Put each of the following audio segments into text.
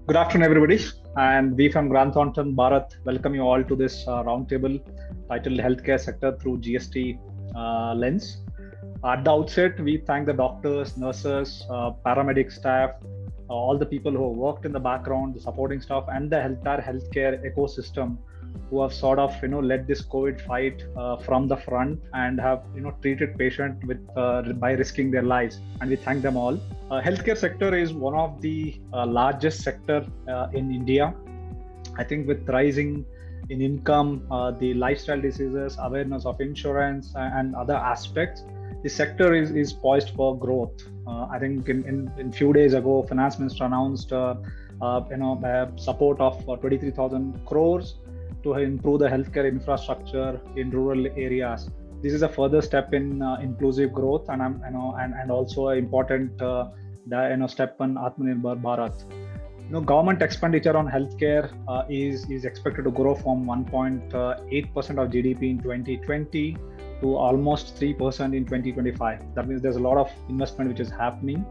Good afternoon, everybody. And we from Grant Thornton Bharat welcome you all to this roundtable titled Healthcare Sector Through GST Lens. At the outset, we thank the doctors, nurses, paramedic staff, all the people who have worked in the background, the supporting staff, and the entire healthcare ecosystem who have sort of led this COVID fight from the front and have treated patient with by risking their lives, and we thank them all. Healthcare sector is one of the largest sector in India. I think with rising in income, the lifestyle diseases, awareness of insurance, and other aspects, the sector is poised for growth. I think in few days ago, Finance Minister announced support of 23,000 crores to improve the healthcare infrastructure in rural areas. This is a further step in inclusive growth, and also an important step in Atmanirbhar Bharat. Government expenditure on healthcare is expected to grow from 1.8% of GDP in 2020 to almost 3% in 2025. That means there's a lot of investment which is happening,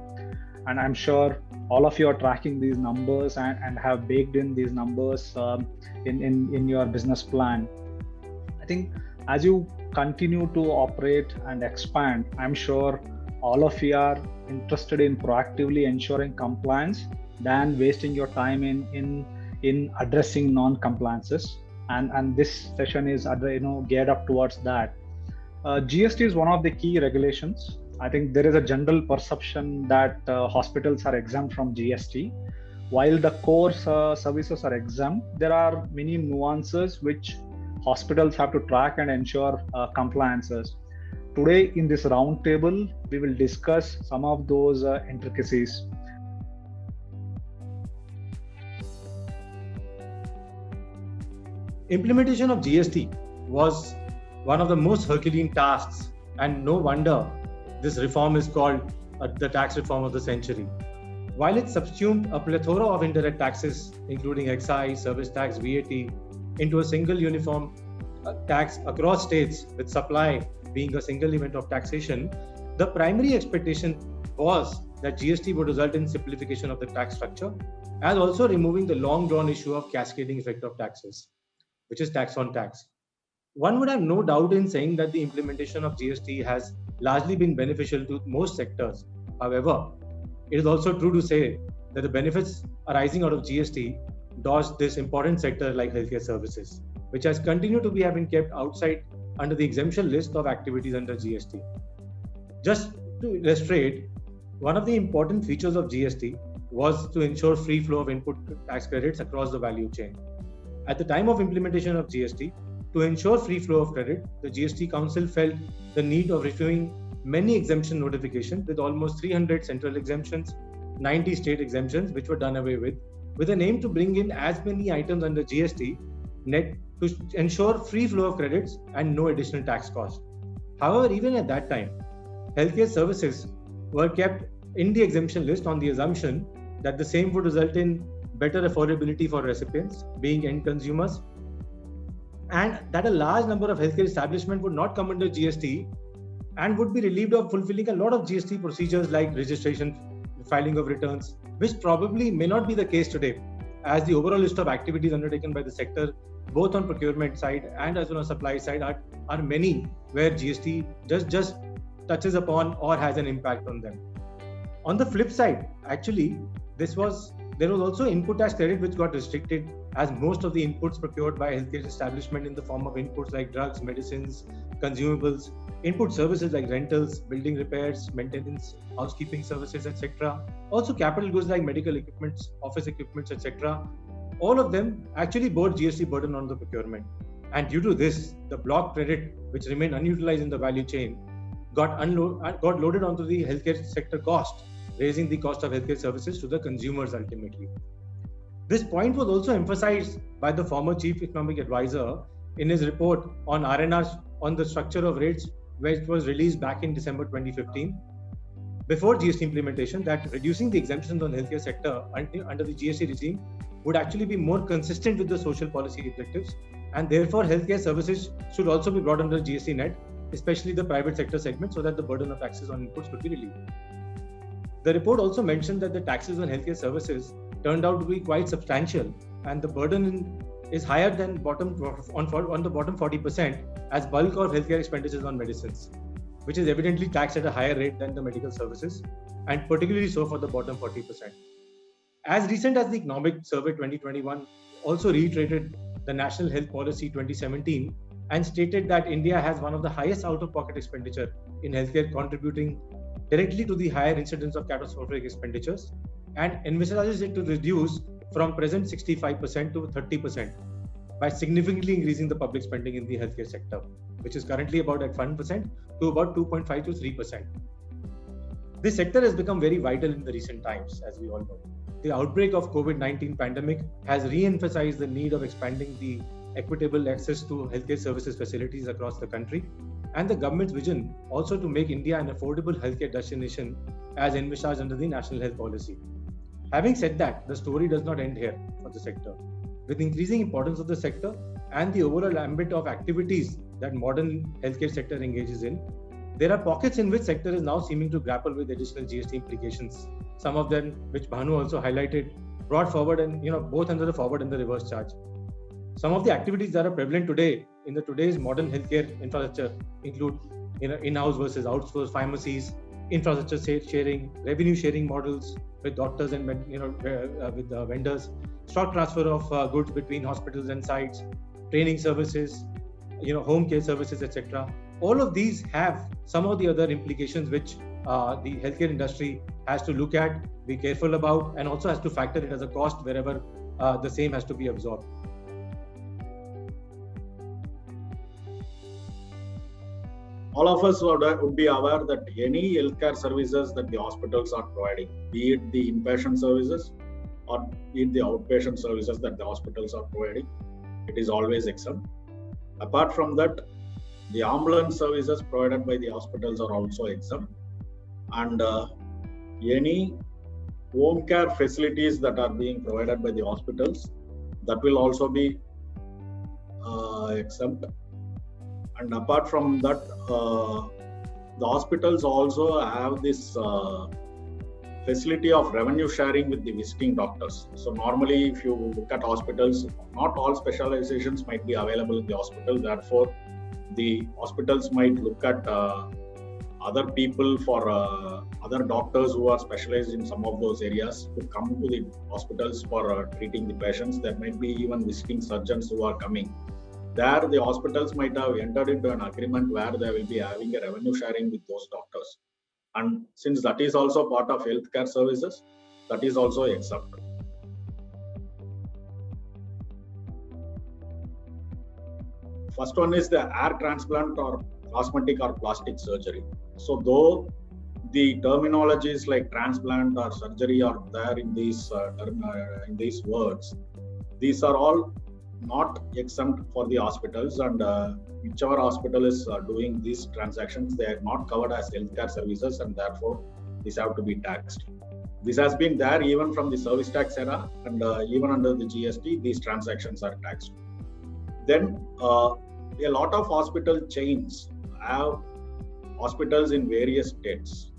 and I'm sure all of you are tracking these numbers and have baked in these numbers in your business plan. I think as you continue to operate and expand, I'm sure all of you are interested in proactively ensuring compliance than wasting your time in addressing non-compliances. And this session is geared up towards that. GST is one of the key regulations. I think there is a general perception that hospitals are exempt from GST. While the core services are exempt, there are many nuances which hospitals have to track and ensure compliances. Today in this roundtable, we will discuss some of those intricacies. Implementation of GST was one of the most Herculean tasks, and no wonder this reform is called the tax reform of the century. While it subsumed a plethora of indirect taxes, including excise, service tax, VAT, into a single uniform tax across states, with supply being a single event of taxation, the primary expectation was that GST would result in simplification of the tax structure, and also removing the long-drawn issue of cascading effect of taxes, which is tax on tax. One would have no doubt in saying that the implementation of GST has largely been beneficial to most sectors. However, it is also true to say that the benefits arising out of GST dodged this important sector like healthcare services, which has continued to be having kept outside under the exemption list of activities under GST. Just to illustrate, one of the important features of GST was to ensure free flow of input tax credits across the value chain. At the time of implementation of GST, to ensure free flow of credit, the GST Council felt the need of issuing many exemption notifications with almost 300 central exemptions, 90 state exemptions, which were done away with an aim to bring in as many items under GST net to ensure free flow of credits and no additional tax cost. However, even at that time, healthcare services were kept in the exemption list on the assumption that the same would result in better affordability for recipients, being end consumers, and that a large number of healthcare establishments would not come under GST and would be relieved of fulfilling a lot of GST procedures like registration, filing of returns, which probably may not be the case today, as the overall list of activities undertaken by the sector, both on procurement side and as well as supply side, are many where GST just touches upon or has an impact on them. On the flip side, actually, there was also input tax credit which got restricted, as most of the inputs procured by healthcare establishment in the form of inputs like drugs, medicines, consumables, input services like rentals, building repairs, maintenance, housekeeping services, etc. Also capital goods like medical equipments, office equipments, etc. All of them actually bore GST burden on the procurement. And due to this, the block credit, which remained unutilized in the value chain, got loaded onto the healthcare sector cost, raising the cost of healthcare services to the consumers ultimately. This point was also emphasized by the former Chief Economic Advisor in his report on RNRs on the structure of rates, which was released back in December 2015, before GST implementation, that reducing the exemptions on the healthcare sector under the GST regime would actually be more consistent with the social policy objectives, and therefore healthcare services should also be brought under GST net, especially the private sector segment, so that the burden of taxes on inputs could be relieved. The report also mentioned that the taxes on healthcare services turned out to be quite substantial, and the burden is higher than on the bottom 40% as bulk of healthcare expenditures on medicines, which is evidently taxed at a higher rate than the medical services, and particularly so for the bottom 40%. As recent as the Economic Survey 2021 also reiterated the National Health Policy 2017 and stated that India has one of the highest out-of-pocket expenditure in healthcare, contributing directly to the higher incidence of catastrophic expenditures, and envisages it to reduce from present 65% to 30% by significantly increasing the public spending in the healthcare sector, which is currently about at 1% to about 2.5 to 3%. This sector has become very vital in the recent times, as we all know. The outbreak of COVID-19 pandemic has re-emphasized the need of expanding the equitable access to healthcare services facilities across the country, and the government's vision also to make India an affordable healthcare destination as envisaged under the National Health Policy. Having said that, the story does not end here for the sector. With increasing importance of the sector and the overall ambit of activities that modern healthcare sector engages in, there are pockets in which sector is now seeming to grapple with additional GST implications. Some of them, which Bhanu also highlighted, brought forward and both under the forward and the reverse charge. Some of the activities that are prevalent today in today's modern healthcare infrastructure include in-house versus outsourced pharmacies, infrastructure sharing, revenue sharing models with doctors and with vendors, stock transfer of goods between hospitals and sites, training services, home care services, etc. All of these have some of the other implications which the healthcare industry has to look at, be careful about, and also has to factor it as a cost wherever the same has to be absorbed. All of us would be aware that any healthcare services that the hospitals are providing, be it the inpatient services or be it the outpatient services that the hospitals are providing, it is always exempt. Apart from that, the ambulance services provided by the hospitals are also exempt, and any home care facilities that are being provided by the hospitals, that will also be exempt. And apart from that, the hospitals also have this facility of revenue sharing with the visiting doctors. So normally, if you look at hospitals, not all specializations might be available in the hospital. Therefore, the hospitals might look at other people for other doctors who are specialized in some of those areas to come to the hospitals for treating the patients. There might be even visiting surgeons who are coming. There, the hospitals might have entered into an agreement where they will be having a revenue sharing with those doctors. And since that is also part of healthcare services, that is also exempt. First one is the hair transplant or cosmetic or plastic surgery. So though the terminologies like transplant or surgery are there in these words, these are all not exempt for the hospitals, and whichever hospital is doing these transactions, they are not covered as healthcare services, and therefore these have to be taxed. This has been there even from the service tax era, and even under the GST, these transactions are taxed. Then a lot of hospital chains have hospitals in various states,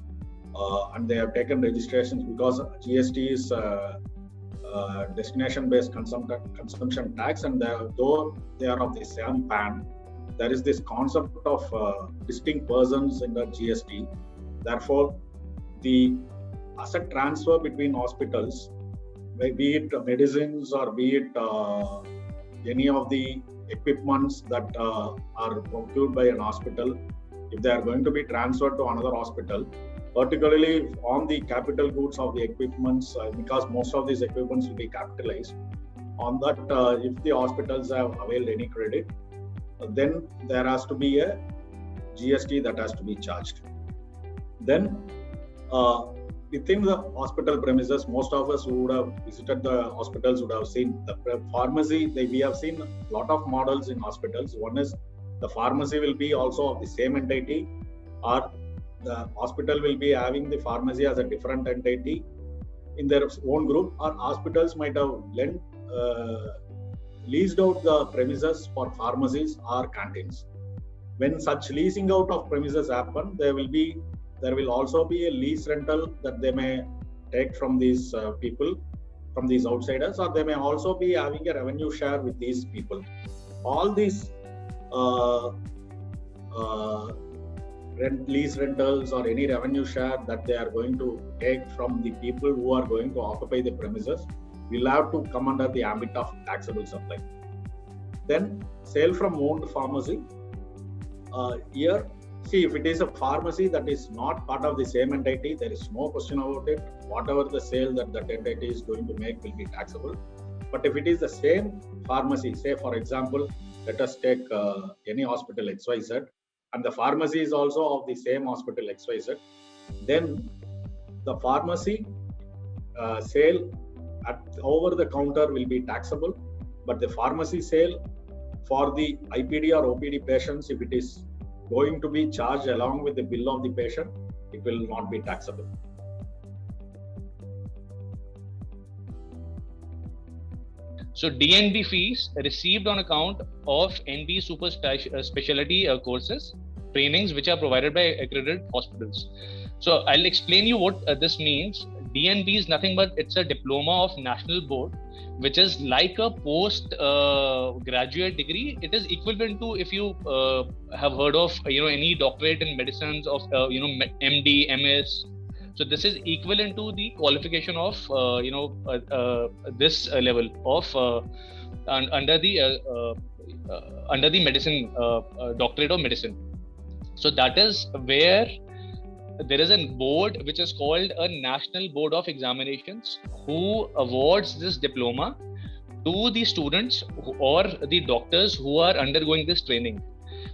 and they have taken registrations because GST is destination-based consumption tax, and though they are of the same PAN, there is this concept of distinct persons in the GST. Therefore, the asset transfer between hospitals, be it medicines or be it any of the equipments that are procured by an hospital, if they are going to be transferred to another hospital, particularly on the capital goods of the equipments, because most of these equipments will be capitalized. On that, if the hospitals have availed any credit, then there has to be a GST that has to be charged. Then, within the hospital premises, most of us who would have visited the hospitals would have seen the pharmacy. We have seen a lot of models in hospitals. One is the pharmacy will be also of the same entity, or the hospital will be having the pharmacy as a different entity in their own group, or hospitals might have leased out the premises for pharmacies or canteens. When such leasing out of premises happen, there will also be a lease rental that they may take from these people, from these outsiders, or they may also be having a revenue share with these people. All these lease rentals or any revenue share that they are going to take from the people who are going to occupy the premises will have to come under the ambit of taxable supply. Then sale from owned pharmacy. Here, see, if it is a pharmacy that is not part of the same entity, there is no question about it. Whatever the sale that entity is going to make will be taxable. But if it is the same pharmacy, say for example, let us take any hospital XYZ, and the pharmacy is also of the same hospital XYZ, then the pharmacy sale over the counter will be taxable, but the pharmacy sale for the IPD or OPD patients, if it is going to be charged along with the bill of the patient, it will not be taxable. So DNB fees received on account of NB super specialty courses, trainings which are provided by accredited hospitals. So I'll explain you what this means. DNB is nothing but it's a diploma of national board, which is like a post graduate degree. It is equivalent to, if you have heard of any doctorate in medicines of MD, MS. So this is equivalent to the qualification of this level of under the medicine doctorate of medicine. So that is where there is a board which is called a National Board of Examinations, who awards this diploma to the students or the doctors who are undergoing this training.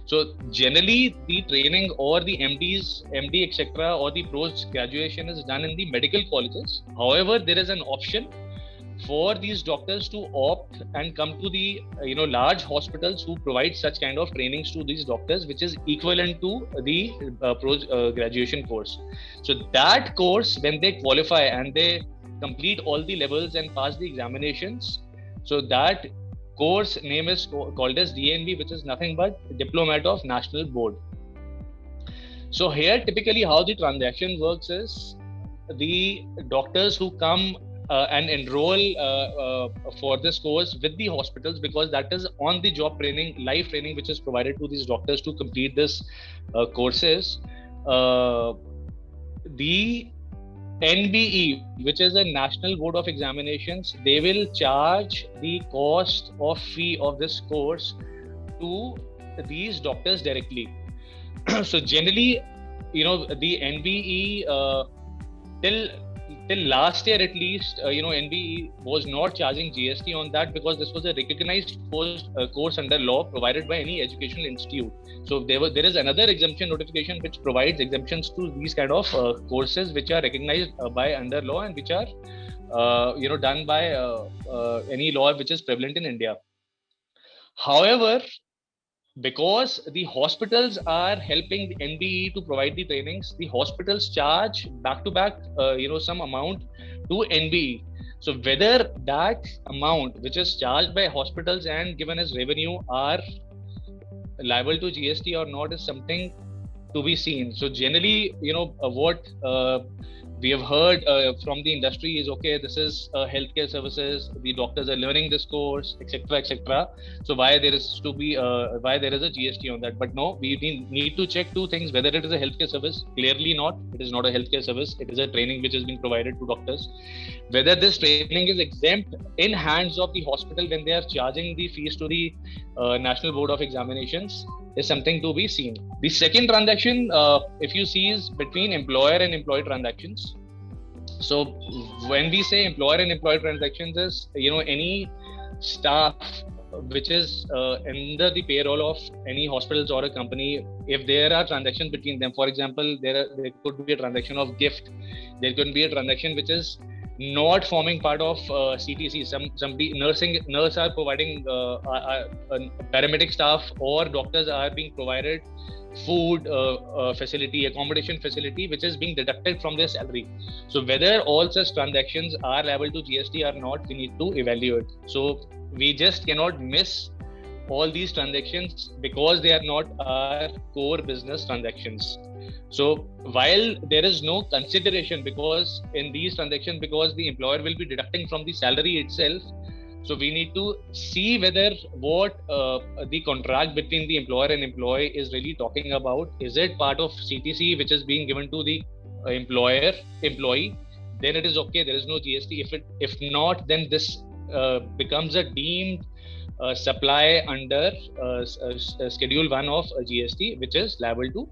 So generally the training or the MD etc. or the post graduation is done in the medical colleges. However, there is an option for these doctors to opt and come to the large hospitals who provide such kind of trainings to these doctors, which is equivalent to the graduation course. So that course, when they qualify and they complete all the levels and pass the examinations, so that course name is called as DNB, which is nothing but Diplomat of National Board. So here typically how the transaction works is the doctors who come and enroll for this course with the hospitals, because that is on the job training, live training, which is provided to these doctors to complete this courses. The NBE, which is a National Board of Examinations, they will charge the cost of fee of this course to these doctors directly. So generally, the NBE till last year at least, NBE was not charging GST on that, because this was a recognized course under law provided by any educational institute. So there is another exemption notification which provides exemptions to these kind of courses which are recognized by under law and which are done by any law which is prevalent in India. However, because the hospitals are helping the NBE to provide the trainings, the hospitals charge back to back some amount to NBE. So whether that amount which is charged by hospitals and given as revenue are liable to GST or not is something to be seen. So generally, what we have heard from the industry is, okay, this is healthcare services, the doctors are learning this course, etc. So why there is a GST on that? But no, we need to check two things: whether it is a healthcare service. Clearly not, it is not a healthcare service, it is a training which is being provided to doctors. Whether this training is exempt in hands of the hospital when they are charging the fees to the National Board of Examinations is something to be seen. The second transaction, if you see, is between employer and employee transactions. So when we say employer and employee transactions is, any staff which is under the payroll of any hospitals or a company, if there are transactions between them, for example, there could be a transaction of gift, there could be a transaction which is not forming part of CTC. Somebody nurse are providing paramedic staff or doctors are being provided food facility, accommodation facility, which is being deducted from their salary. So whether all such transactions are liable to GST or not, we need to evaluate. So we just cannot miss all these transactions because they are not our core business transactions. So while there is no consideration because in these transactions, because the employer will be deducting from the salary itself, so we need to see whether what the contract between the employer and employee is really talking about. Is it part of CTC which is being given to the employee? Then it is okay. There is no GST. If not, then this becomes a deemed supply under Schedule 1 of GST, which is liable to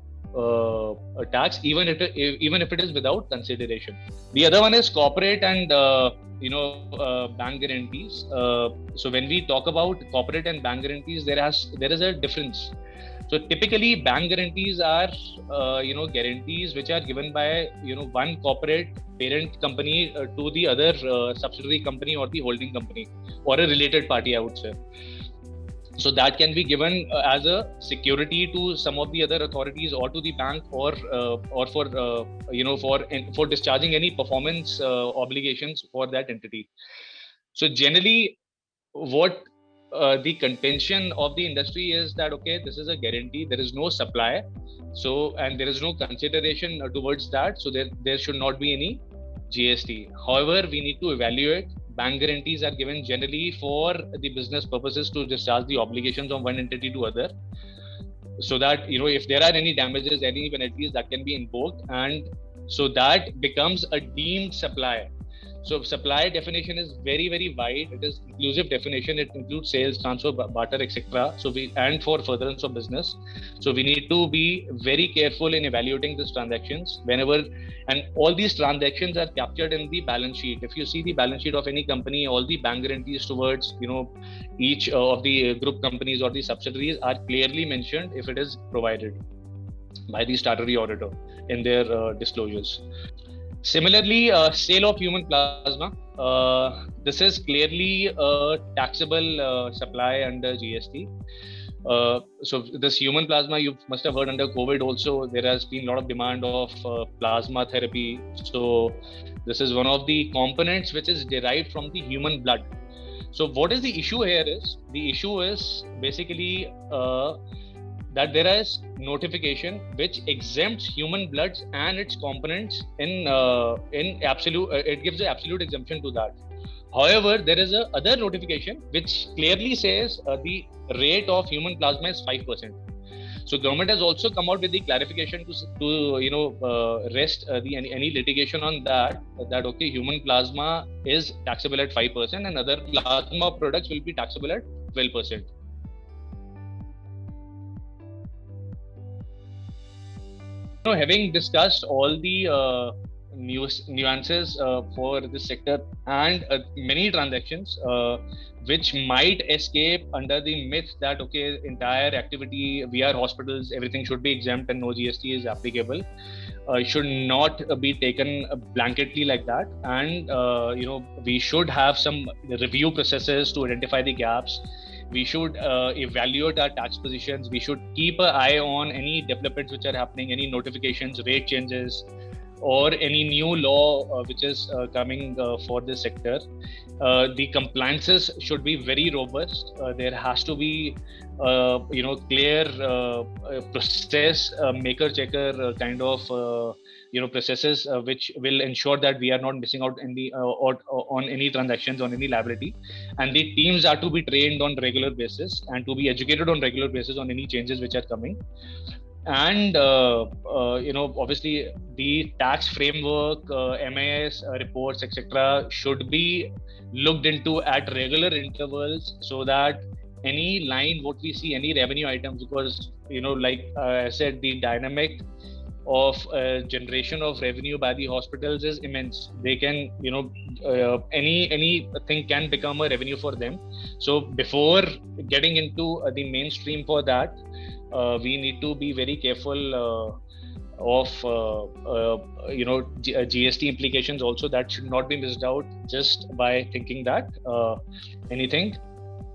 a tax, even if it is without consideration. The other one is corporate and bank guarantees. So when we talk about corporate and bank guarantees, there is a difference. So typically, bank guarantees are guarantees which are given by one corporate parent company to the other subsidiary company or the holding company or a related party, I would say. So that can be given as a security to some of the other authorities or to the bank or for discharging any performance obligations for that entity. So generally, what the contention of the industry is that okay, this is a guarantee, there is no supply, so and there is no consideration towards that, so there should not be any GST. However, we need to evaluate. Bank guarantees are given generally for the business purposes to discharge the obligations of one entity to other, so that if there are any damages, any penalties that can be invoked, and so that becomes a deemed supply. So supply definition is very, very wide. It is inclusive definition. It includes sales, transfer, barter, etc. So and for furtherance of business. So we need to be very careful in evaluating these transactions and all these transactions are captured in the balance sheet. If you see the balance sheet of any company, all the bank guarantees towards each of the group companies or the subsidiaries are clearly mentioned if it is provided by the statutory auditor in their disclosures. Similarly, sale of human plasma. This is clearly a taxable supply under GST. So this human plasma, you must have heard under COVID also, there has been a lot of demand of plasma therapy. So this is one of the components which is derived from the human blood. So what is the issue here is? The issue is basically that there is notification which exempts human bloods and its components in absolute. It gives an absolute exemption to that. However, there is a other notification which clearly says the rate of human plasma is 5%. So government has also come out with the clarification to rest any litigation on that okay, human plasma is taxable at 5% and other plasma products will be taxable at 12%. Having discussed all the nuances for this sector and many transactions which might escape under the myth that okay, entire activity via hospitals, everything should be exempt and no GST is applicable, should not be taken blanketly like that, and we should have some review processes to identify the gaps. We should evaluate our tax positions. We should keep an eye on any developments which are happening, any notifications, rate changes, or any new law which is coming for this sector. The compliances should be very robust. There has to be clear process, maker-checker kind of processes which will ensure that we are not missing out in the on any transactions, on any liability, and the teams are to be trained on regular basis and to be educated on regular basis on any changes which are coming. And obviously the tax framework, MIS reports, etc. should be looked into at regular intervals, so that any line what we see, any revenue items, because like I said, the dynamic of generation of revenue by the hospitals is immense. They can anything can become a revenue for them. So before getting into the mainstream for that, we need to be very careful of GST implications also. That should not be missed out just by thinking that anything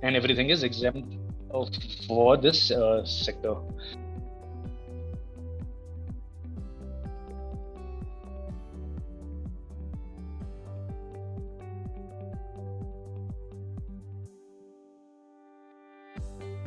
and everything is exempt for this sector.